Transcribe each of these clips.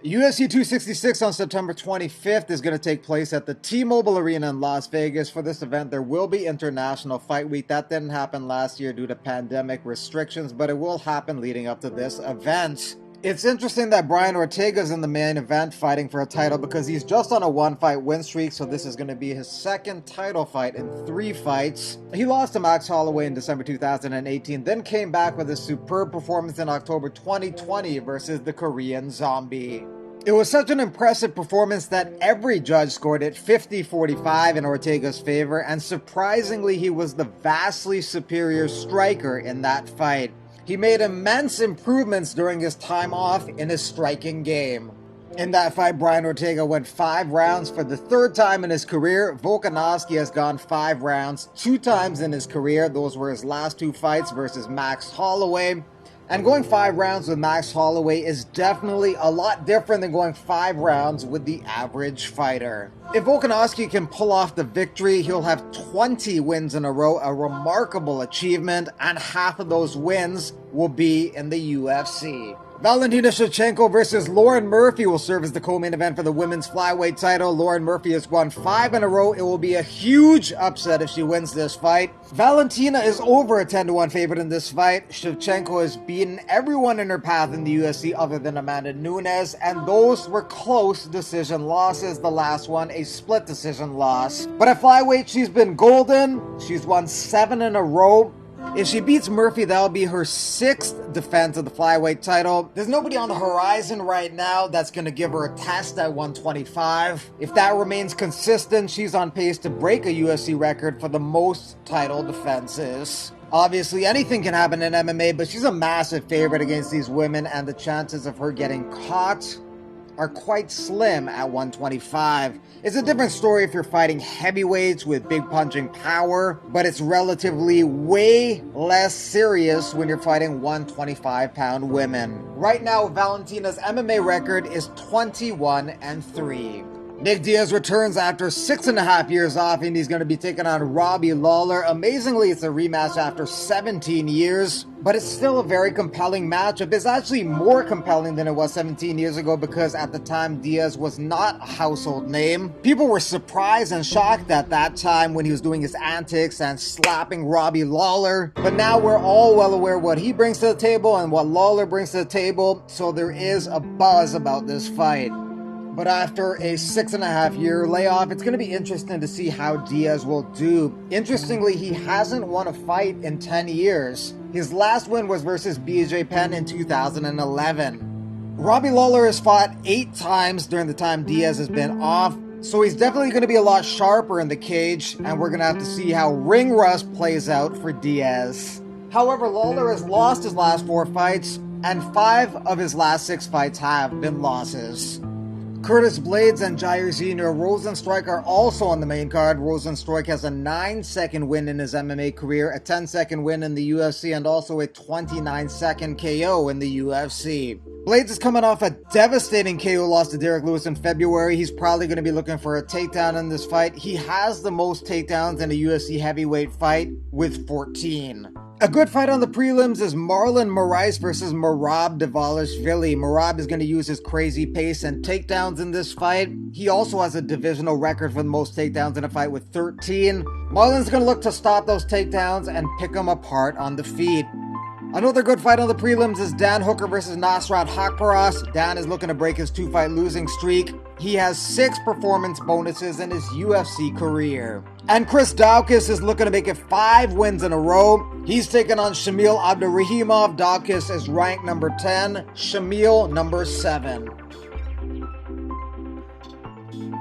UFC 266 on September 25th is going to take place at the T-Mobile Arena in Las Vegas. For this event, there will be International Fight Week. That didn't happen last year due to pandemic restrictions, but it will happen leading up to this event. It's interesting that Brian Ortega is in the main event fighting for a title because he's just on a one-fight win streak, so this is going to be his second title fight in 3 fights. He lost to Max Holloway in December 2018, then came back with a superb performance in October 2020 versus the Korean Zombie. It was such an impressive performance that every judge scored it 50-45 in Ortega's favor, and surprisingly, he was the vastly superior striker in that fight. He made immense improvements during his time off in his striking game. In that fight, Brian Ortega went 5 rounds for the 3rd time in his career. Volkanovski has gone 5 rounds 2 times in his career. Those were his last 2 fights versus Max Holloway. And going 5 rounds with Max Holloway is definitely a lot different than going 5 rounds with the average fighter. If Volkanovski can pull off the victory, he'll have 20 wins in a row, a remarkable achievement, and half of those wins will be in the UFC. Valentina Shevchenko versus Lauren Murphy will serve as the co-main event for the women's flyweight title. Lauren Murphy has won 5 in a row. It will be a huge upset if she wins this fight. Valentina is over a 10-1 favorite in this fight. Shevchenko has beaten everyone in her path in the UFC other than Amanda Nunes, and those were close decision losses. The last one, a split decision loss. But at flyweight, she's been golden. She's won 7 in a row. If she beats Murphy, that'll be her 6th defense of the flyweight title. There's nobody on the horizon right now that's going to give her a test at 125. If that remains consistent, she's on pace to break a UFC record for the most title defenses. Obviously, anything can happen in MMA, but she's a massive favorite against these women, and the chances of her getting caught are quite slim at 125. It's a different story if you're fighting heavyweights with big punching power, but it's relatively way less serious when you're fighting 125-pound women. Right now, Valentina's MMA record is 21-3. Nick Diaz returns after 6.5 years off, and he's going to be taking on Robbie Lawler. Amazingly, it's a rematch after 17 years, but it's still a very compelling matchup. It's actually more compelling than it was 17 years ago because at the time, Diaz was not a household name. People were surprised and shocked at that time when he was doing his antics and slapping Robbie Lawler, but now we're all well aware what he brings to the table and what Lawler brings to the table, so there is a buzz about this fight. But after a 6.5-year layoff, it's going to be interesting to see how Diaz will do. Interestingly, he hasn't won a fight in 10 years. His last win was versus BJ Penn in 2011. Robbie Lawler has fought 8 times during the time Diaz has been off, so he's definitely going to be a lot sharper in the cage, and we're going to have to see how ring rust plays out for Diaz. However, Lawler has lost his last 4 fights, and 5 of his last 6 fights have been losses. Curtis Blaydes and Jairzinho Rozenstruik are also on the main card. Rozenstruik has a 9-second win in his MMA career, a 10-second win in the UFC, and also a 29-second KO in the UFC. Blaydes is coming off a devastating KO loss to Derek Lewis in February. He's probably going to be looking for a takedown in this fight. He has the most takedowns in a UFC heavyweight fight with 14. A good fight on the prelims is Marlon Moraes versus Merab Dvalishvili. Merab is going to use his crazy pace and takedowns in this fight. He also has a divisional record for the most takedowns in a fight with 13. Marlon's going to look to stop those takedowns and pick them apart on the feet. Another good fight on the prelims is Dan Hooker versus Nasrat Haqparast. Dan is looking to break his 2-fight losing streak. He has 6 performance bonuses in his UFC career. And Chris Daukaus is looking to make it 5 wins in a row. He's taking on Shamil Abdurrahimov. Daukaus is ranked number 10, Shamil number 7.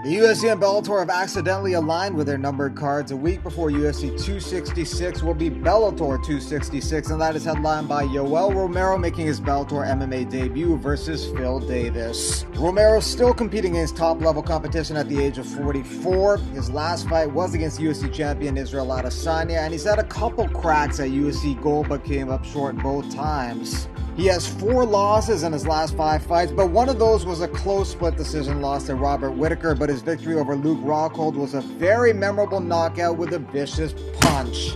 The UFC and Bellator have accidentally aligned with their numbered cards. A week before UFC 266 will be Bellator 266, and that is headlined by Yoel Romero making his Bellator MMA debut versus Phil Davis. Romero still competing against top-level competition at the age of 44. His last fight was against UFC champion Israel Adesanya, and he's had a couple cracks at UFC gold but came up short both times. He has 4 losses in his last 5 fights, but one of those was a close split decision loss to Robert Whittaker, but his victory over Luke Rockhold was a very memorable knockout with a vicious punch.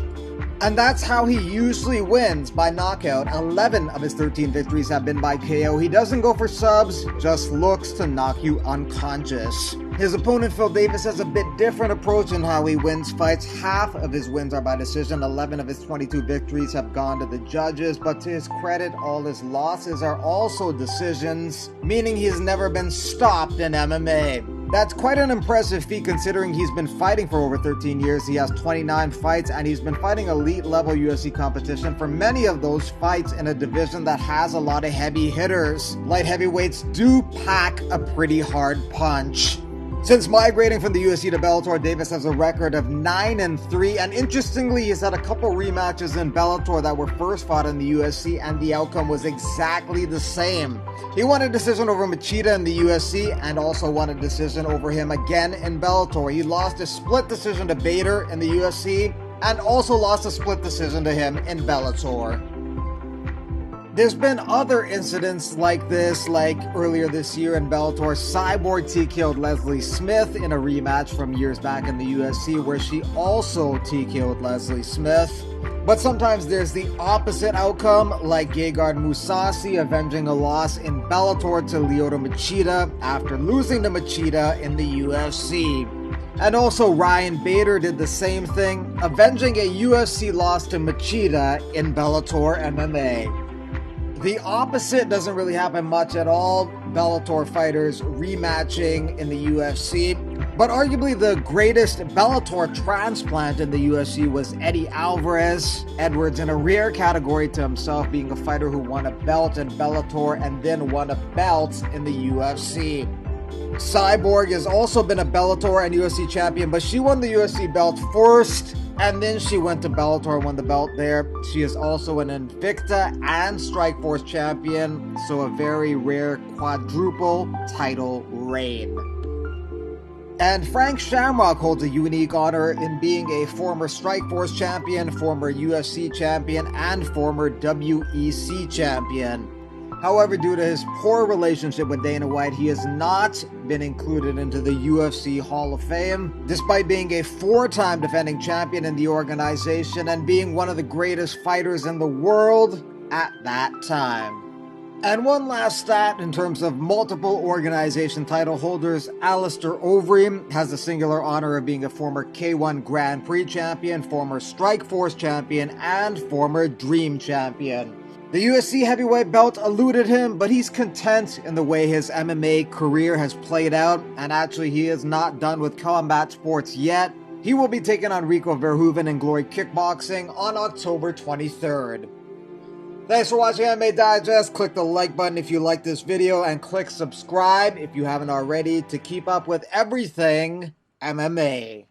And that's how he usually wins, by knockout. 11 of his 13 victories have been by KO. He doesn't go for subs, just looks to knock you unconscious. His opponent Phil Davis has a bit different approach in how he wins fights. Half of his wins are by decision. 11 of his 22 victories have gone to the judges, but to his credit, all his losses are also decisions, meaning he has never been stopped in MMA. That's quite an impressive feat considering he's been fighting for over 13 years. He has 29 fights and he's been fighting elite level UFC competition for many of those fights in a division that has a lot of heavy hitters. Light heavyweights do pack a pretty hard punch. Since migrating from the UFC to Bellator, Davis has a record of 9-3, and interestingly, he's had a couple rematches in Bellator that were first fought in the UFC, and the outcome was exactly the same. He won a decision over Machida in the UFC, and also won a decision over him again in Bellator. He lost a split decision to Bader in the UFC, and also lost a split decision to him in Bellator. There's been other incidents like this, like earlier this year in Bellator, Cyborg TKO'd Leslie Smith in a rematch from years back in the UFC where she also TKO'd Leslie Smith. But sometimes there's the opposite outcome, like Gegard Mousasi avenging a loss in Bellator to Lyoto Machida after losing to Machida in the UFC. And also Ryan Bader did the same thing, avenging a UFC loss to Machida in Bellator MMA. The opposite doesn't really happen much at all, Bellator fighters rematching in the UFC. But arguably the greatest Bellator transplant in the UFC was Eddie Alvarez. Edwards, in a rare category to himself, being a fighter who won a belt in Bellator and then won a belt in the UFC. Cyborg has also been a Bellator and UFC champion, but she won the UFC belt first, and then she went to Bellator and won the belt there. She is also an Invicta and Strikeforce champion, so a very rare quadruple title reign. And Frank Shamrock holds a unique honor in being a former Strikeforce champion, former UFC champion, and former WEC champion. However, due to his poor relationship with Dana White, he has not been included into the UFC Hall of Fame, despite being a 4-time defending champion in the organization and being one of the greatest fighters in the world at that time. And one last stat in terms of multiple organization title holders, Alistair Overeem has the singular honor of being a former K1 Grand Prix champion, former Strikeforce champion, and former Dream champion. The UFC heavyweight belt eluded him, but he's content in the way his MMA career has played out, and actually he is not done with combat sports yet. He will be taking on Rico Verhoeven in Glory Kickboxing on October 23rd. Thanks for watching MMA Digest. Click the like button if you like this video, and click subscribe if you haven't already to keep up with everything MMA.